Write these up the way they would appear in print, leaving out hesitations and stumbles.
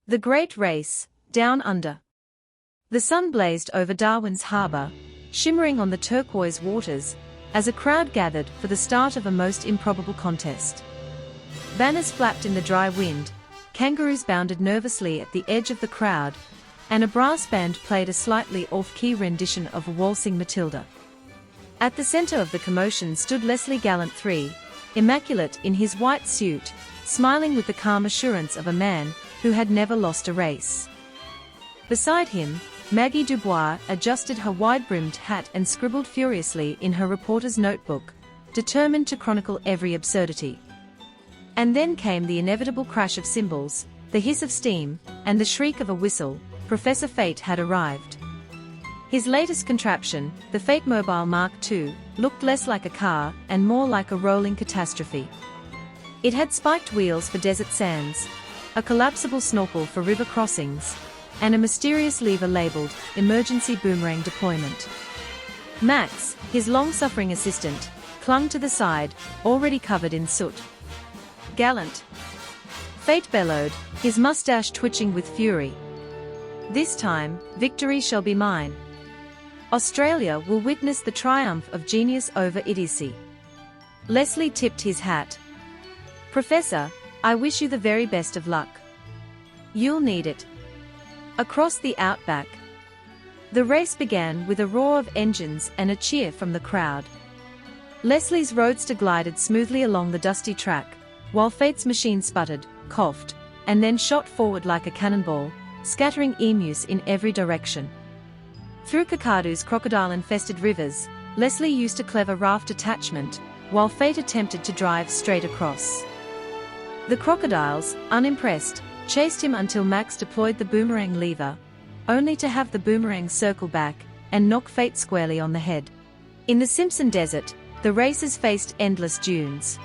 The Great Race, Down Under. The sun blazed over Darwin's harbour, shimmering on the turquoise waters, as a crowd gathered for the start of a most improbable contest. Banners flapped in the dry wind, kangaroos bounded nervously at the edge of the crowd, and a brass band played a slightly off-key rendition of a waltzing Matilda. At the centre of the commotion stood Leslie Gallant III, immaculate in his white suit, smiling with the calm assurance of a man who had never lost a race. Beside him, Maggie Dubois adjusted her wide-brimmed hat and scribbled furiously in her reporter's notebook, determined to chronicle every absurdity. And then came the inevitable crash of cymbals, the hiss of steam, and the shriek of a whistle. Professor Fate had arrived. His latest contraption, the Fate Mobile Mark II, looked less like a car and more like a rolling catastrophe. It had spiked wheels for desert sands, a collapsible snorkel for river crossings, and a mysterious lever labeled Emergency Boomerang Deployment. Max, his long-suffering assistant, clung to the side, already covered in soot. Gallant. Fate bellowed, his mustache twitching with fury. This time, victory shall be mine. Australia will witness the triumph of genius over idiocy. Leslie tipped his hat. Professor, I wish you the very best of luck. You'll need it. Across the outback. The race began with a roar of engines and a cheer from the crowd. Leslie's roadster glided smoothly along the dusty track, while Fate's machine sputtered, coughed, and then shot forward like a cannonball, scattering emus in every direction. Through Kakadu's crocodile-infested rivers, Leslie used a clever raft attachment, while Fate attempted to drive straight across. The crocodiles, unimpressed, chased him until Max deployed the boomerang lever, only to have the boomerang circle back and knock Fate squarely on the head. In the Simpson Desert, the racers faced endless dunes.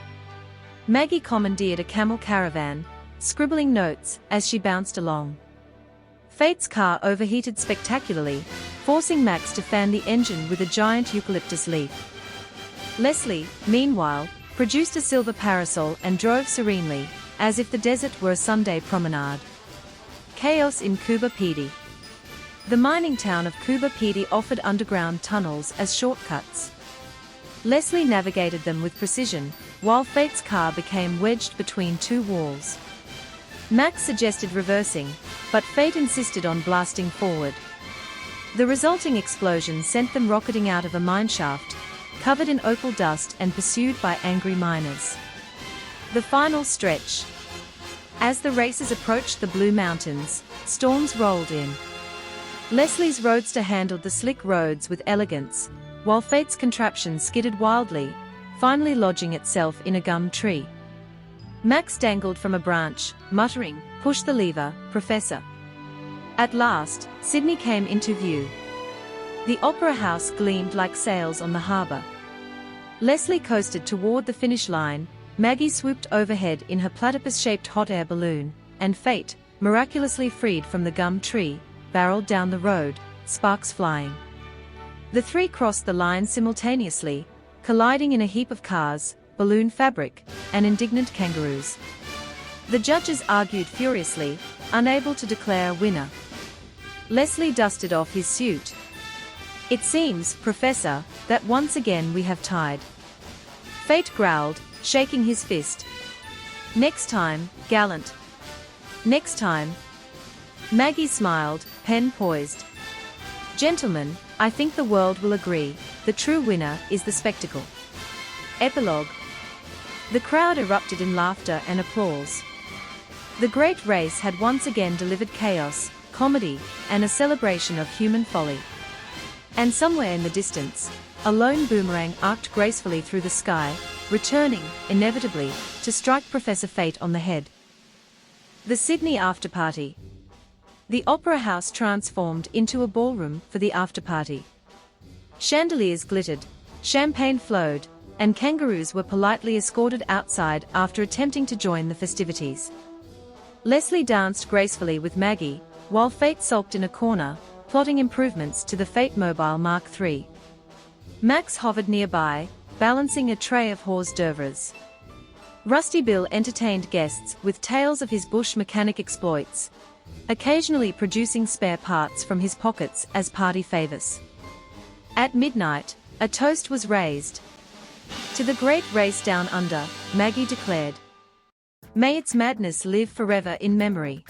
Maggie commandeered a camel caravan, scribbling notes as she bounced along. Fate's car overheated spectacularly, forcing Max to fan the engine with a giant eucalyptus leaf. Leslie, meanwhile, produced a silver parasol and drove serenely, as if the desert were a Sunday promenade. Chaos in Coober Pedy. The mining town of Coober Pedy offered underground tunnels as shortcuts. Leslie navigated them with precision, while Fate's car became wedged between two walls. Max suggested reversing, but Fate insisted on blasting forward. The resulting explosion sent them rocketing out of a mineshaft, covered in opal dust and pursued by angry miners. The final stretch. As the racers approached the Blue Mountains, storms rolled in. Leslie's roadster handled the slick roads with elegance, while Fate's contraption skidded wildly, finally lodging itself in a gum tree. Max dangled from a branch, muttering, "Push the lever, Professor." At last, Sydney came into view. The Opera House gleamed like sails on the harbour. Leslie coasted toward the finish line, Maggie swooped overhead in her platypus-shaped hot air balloon, and Fate, miraculously freed from the gum tree, barreled down the road, sparks flying. The three crossed the line simultaneously, colliding in a heap of cars, balloon fabric, and indignant kangaroos. The judges argued furiously, unable to declare a winner. Leslie dusted off his suit. "It seems, Professor, that once again we have tied." Fate growled, shaking his fist. "Next time, Gallant. Next time." Maggie smiled, pen poised. "Gentlemen, I think the world will agree, the true winner is the spectacle." Epilogue. The crowd erupted in laughter and applause. The great race had once again delivered chaos, comedy, and a celebration of human folly. And somewhere in the distance, a lone boomerang arced gracefully through the sky, returning, inevitably, to strike Professor Fate on the head. The Sydney after-party. The Opera House transformed into a ballroom for the after-party. Chandeliers glittered, champagne flowed, and kangaroos were politely escorted outside after attempting to join the festivities. Leslie danced gracefully with Maggie, while Fate sulked in a corner, plotting improvements to the Fate Mobile Mark III. Max hovered nearby, balancing a tray of hors d'oeuvres. Rusty Bill entertained guests with tales of his bush mechanic exploits, occasionally producing spare parts from his pockets as party favors. At midnight, a toast was raised. To the great race down under, Maggie declared. May its madness live forever in memory.